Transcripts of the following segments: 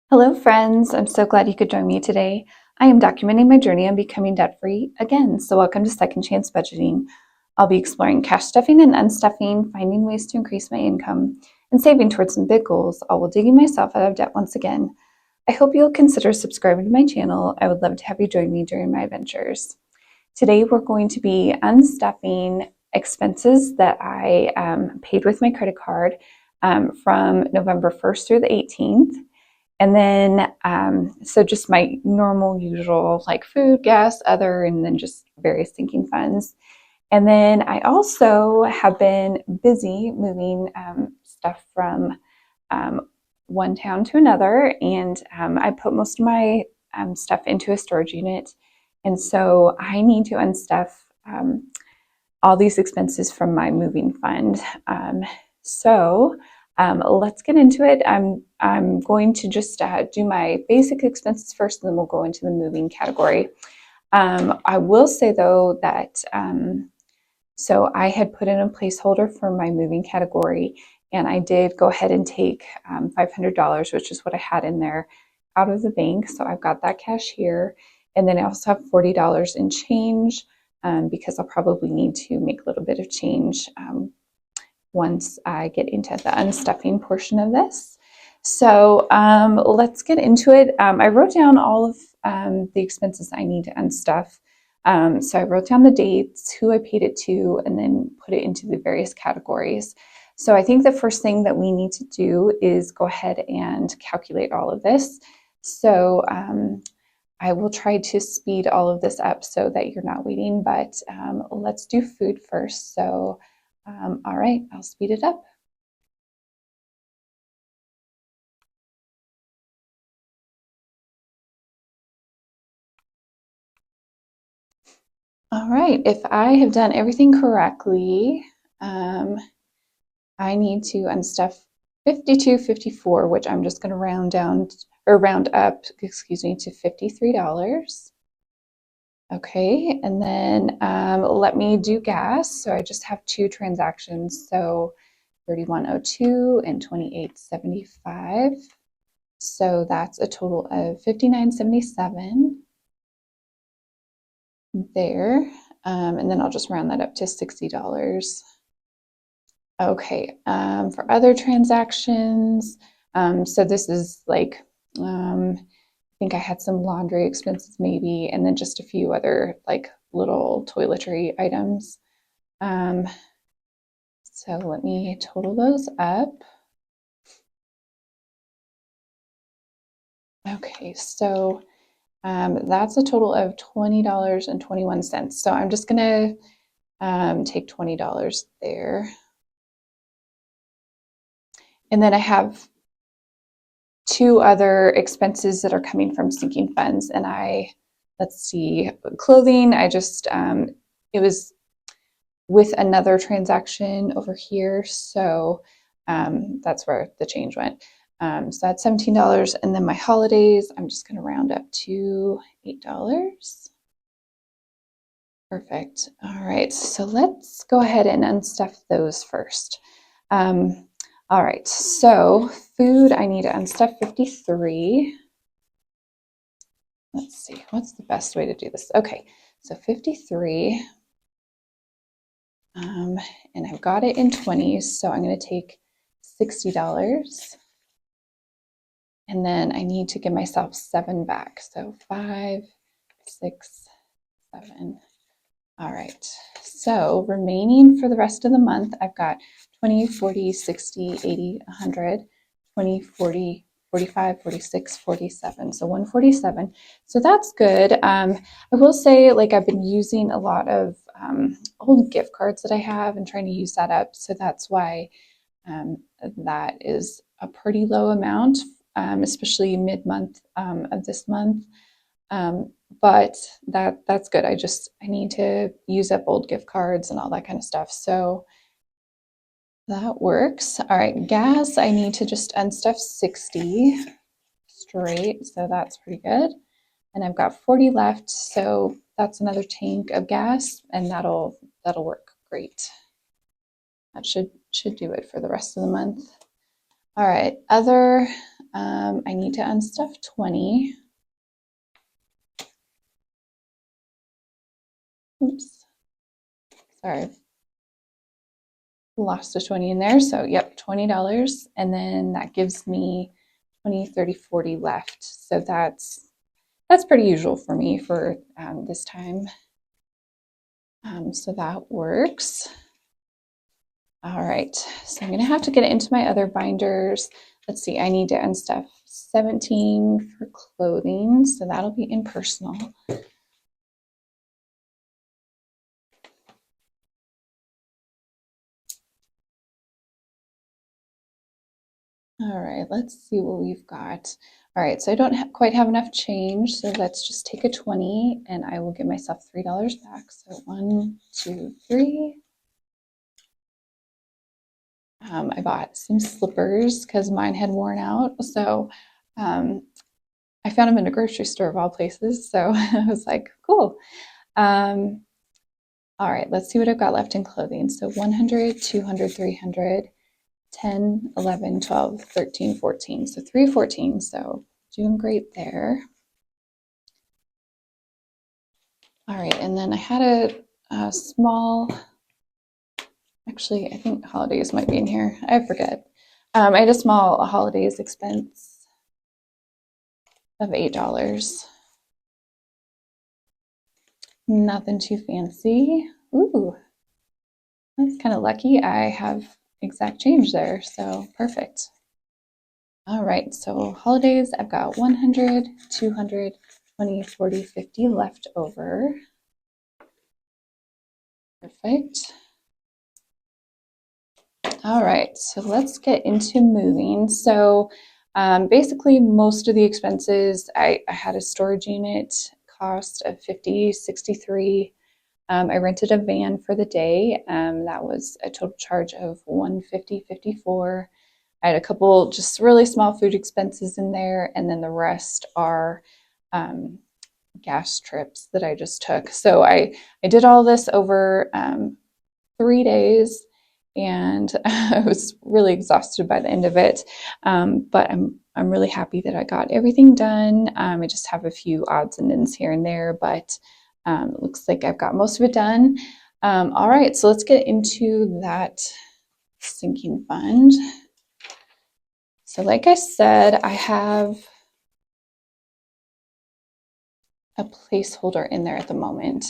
Hello friends, I'm so glad you could join me today. I am documenting my journey on becoming debt-free again, so welcome to Second Chance Budgeting. I'll be exploring cash stuffing and unstuffing, finding ways to increase my income, and saving towards some big goals, all while digging myself out of debt once again. I hope you'll consider subscribing to my channel. I would love to have you join me during my adventures. Today we're going to be unstuffing expenses that I paid with my credit card from November 1st through the 18th. And then, so just my normal, usual, like food, gas, other, and then just various sinking funds. And then I also have been busy moving stuff from one town to another. And I put most of my stuff into a storage unit. And so I need to unstuff all these expenses from my moving fund. Let's get into it. I'm going to just do my basic expenses first, and then we'll go into the moving category. I will say though that so I had put in a placeholder for my moving category, and I did go ahead and take $500, which is what I had in there, out of the bank. So I've got that cash here, and then I also have $40 in change because I'll probably need to make a little bit of change once I get into the unstuffing portion of this. So let's get into it. I wrote down all of the expenses I need to unstuff. So I wrote down the dates, who I paid it to, and then put it into the various categories. So I think the first thing that we need to do is go ahead and calculate all of this. So I will try to speed all of this up so that you're not waiting, but let's do food first. So all right, I'll speed it up. All right, if I have done everything correctly, I need to unstuff 52.54, which I'm just going to round down or round up, excuse me, to $53. Okay, and then let me do gas. So I just have two transactions, so 3102 and 2875. So that's a total of 5977 there. And then I'll just round that up to $60. Okay, for other transactions, so this is like, I think I had some laundry expenses maybe, and then just a few other like little toiletry items. So let me total those up. Okay, so that's a total of $20.21. So I'm just gonna take $20 there. And then I have two other expenses that are coming from sinking funds. And let's see, clothing, I just, it was with another transaction over here. So that's where the change went. So that's $17. And then my holidays, I'm just going to round up to $8. Perfect. All right. So let's go ahead and unstuff those first. All right. So food, I need to unstuff 53. Let's see. What's the best way to do this? Okay. So 53. And I've got it in 20s. So I'm going to take $60. And then I need to give myself 7 back. So 5, 6, 7. All right. So remaining for the rest of the month, I've got 20, 40, 60, 80, 100, 20, 40, 45, 46, 47. So 147. So that's good. I will say, like, I've been using a lot of old gift cards that I have and trying to use that up. So that's why that is a pretty low amount, especially mid-month of this month. But that's good. I need to use up old gift cards and all that kind of stuff. So that works. All right, gas, I need to just unstuff 60 straight. So that's pretty good. And I've got 40 left. So that's another tank of gas, and that'll work great. That should do it for the rest of the month. All right, other I need to unstuff 20. Oops, sorry, I've lost a 20 in there. So yep, $20. And then that gives me 20, 30, 40 left. So that's pretty usual for me for this time. So that works. All right, so I'm gonna have to get it into my other binders. Let's see, I need to unstuff 17 for clothing, so that'll be in personal. All right, let's see what we've got. All right, so I don't quite have enough change, so let's just take a 20 and I will give myself $3 back. So 1, 2, 3. I bought some slippers because mine had worn out. So I found them in a grocery store of all places. So I was like, cool. All right, let's see what I've got left in clothing. So 100, 200, 300, 10, 11, 12, 13, 14. So 314. So doing great there. All right, and then I had a small, actually, I think holidays might be in here. I forget. I had a small holidays expense of $8. Nothing too fancy. Ooh, that's kind of lucky. I have exact change there, so perfect. All right, so holidays, I've got 100, 200, 20, 40, 50 left over. Perfect. All right, so let's get into moving. So basically most of the expenses, I had a storage unit cost of $50.63. I rented a van for the day. That was a total charge of $150.54. I had a couple just really small food expenses in there, and then the rest are gas trips that I just took. So I did all this over 3 days, and I was really exhausted by the end of it. But I'm really happy that I got everything done. I just have a few odds and ends here and there, but it looks like I've got most of it done. All right, so let's get into that sinking fund. So like I said, I have a placeholder in there at the moment.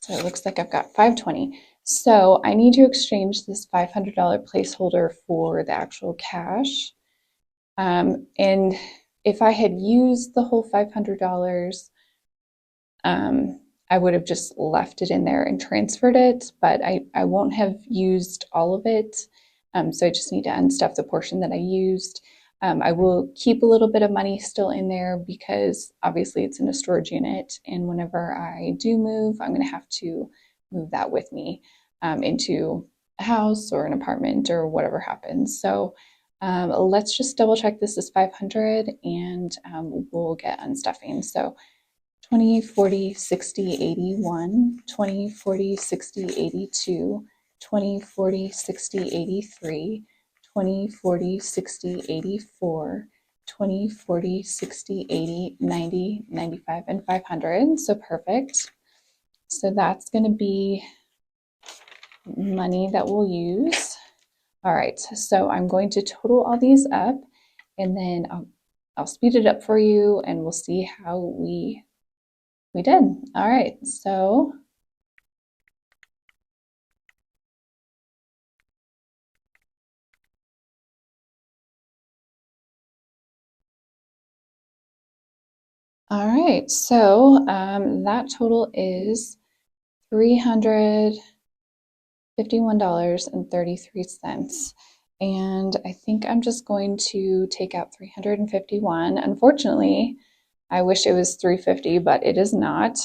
So it looks like I've got 520. So I need to exchange this $500 placeholder for the actual cash. And if I had used the whole $500, I would have just left it in there and transferred it, but I won't have used all of it. So I just need to unstuff the portion that I used. I will keep a little bit of money still in there because obviously it's in a storage unit, and whenever I do move, I'm going to have to move that with me into a house or an apartment or whatever happens. So let's just double check this is 500 and we'll get unstuffing. So 20, 40, 60, 81, 20, 40, 60, 82, 20, 40, 60, 83, 20, 40, 60, 84, 20, 40, 60, 80, 90, 95, and 500. So perfect. So that's going to be money that we'll use. All right, so I'm going to total all these up, and then I'll speed it up for you, and we'll see how we did. All right, so all right, so that total is $351.33. And I think I'm just going to take out 351. Unfortunately, I wish it was 350, but it is not.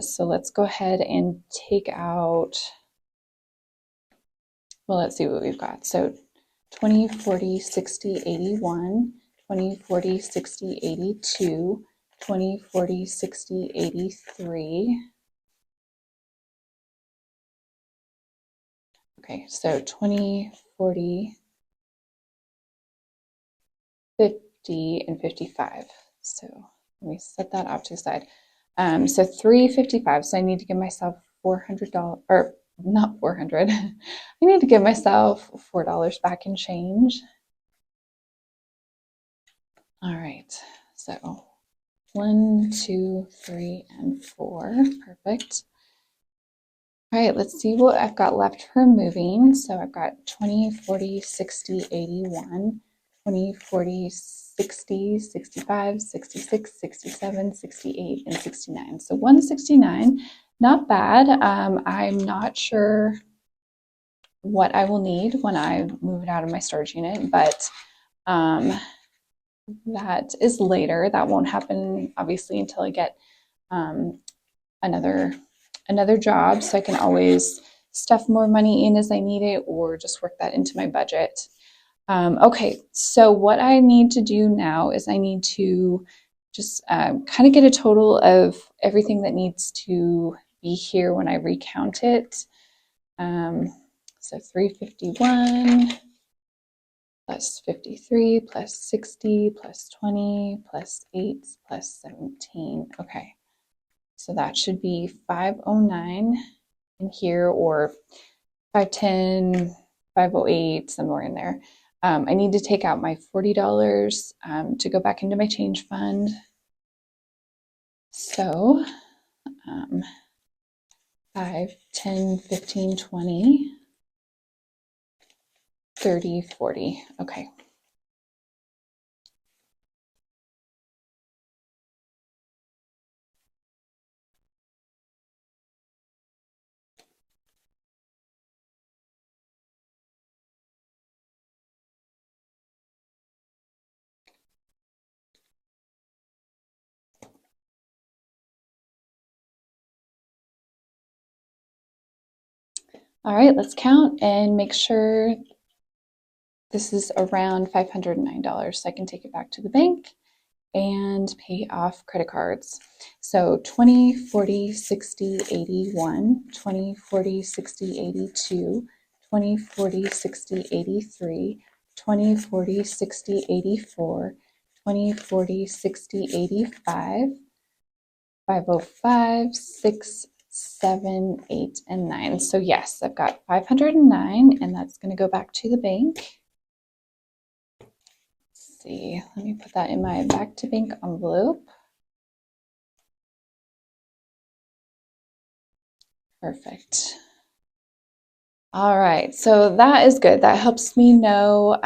So let's go ahead and take out, well, let's see what we've got. So 20, 40, 60, 81, 20, 40, 60, 82, 20, 40, 60, 83. Okay, so 20, 40, 50, and 55. So let me set that off to the side. So 355. So I need to give myself $400, or not 400. I need to give myself $4 back in change. All right. So 1, 2, 3, and 4. Perfect. All right, let's see what I've got left for moving. So I've got 20, 40, 60, 81, 20, 40, 60, 65, 66, 67, 68, and 69. So 169, not bad. I'm not sure what I will need when I move it out of my storage unit, but that is later. That won't happen, obviously, until I get another job, so I can always stuff more money in as I need it or just work that into my budget. Okay, so what I need to do now is I need to just kind of get a total of everything that needs to be here when I recount it. So 351 plus 53 plus 60 plus 20 plus 8 plus 17. Okay. So that should be 509 in here, or 510, 508, somewhere in there. I need to take out my $40 to go back into my change fund. So 5, 10, 15, 20, 30, 40. Okay. All right, let's count and make sure this is around $509, so I can take it back to the bank and pay off credit cards. So 20, 40, 60, 81, 20, 40, 60, 82, 20, 40, 60, 83, 20, 40, 60, 84, 20, 40, 60, 85, 505, 6, 7, 8, and 9. So yes, I've got 509, and that's going to go back to the bank. Let's see, let me put that in my back to bank envelope. Perfect. All right, so that is good. That helps me know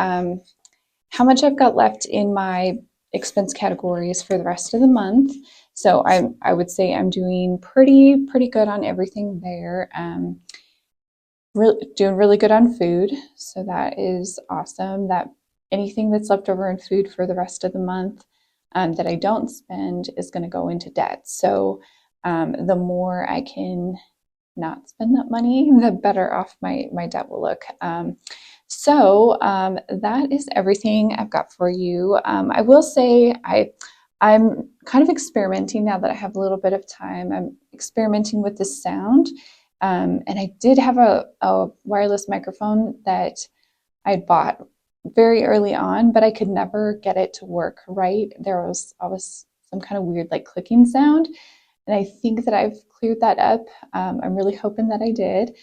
how much I've got left in my expense categories for the rest of the month. So I would say I'm doing pretty good on everything there. Doing really good on food, so that is awesome. That anything that's left over in food for the rest of the month that I don't spend is going to go into debt. So the more I can not spend that money, the better off my debt will look. So that is everything I've got for you. I will say I'm kind of experimenting now that I have a little bit of time. I'm experimenting with the sound. And I did have a wireless microphone that I bought very early on, but I could never get it to work right. There was always some kind of weird like clicking sound. And I think that I've cleared that up. I'm really hoping that I did.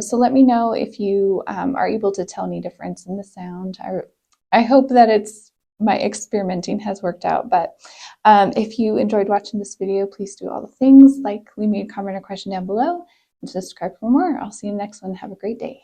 So let me know if you are able to tell any difference in the sound. I hope that my experimenting has worked out. But if you enjoyed watching this video, please do all the things like leave me a comment or question down below and subscribe for more. I'll see you in the next one. Have a great day.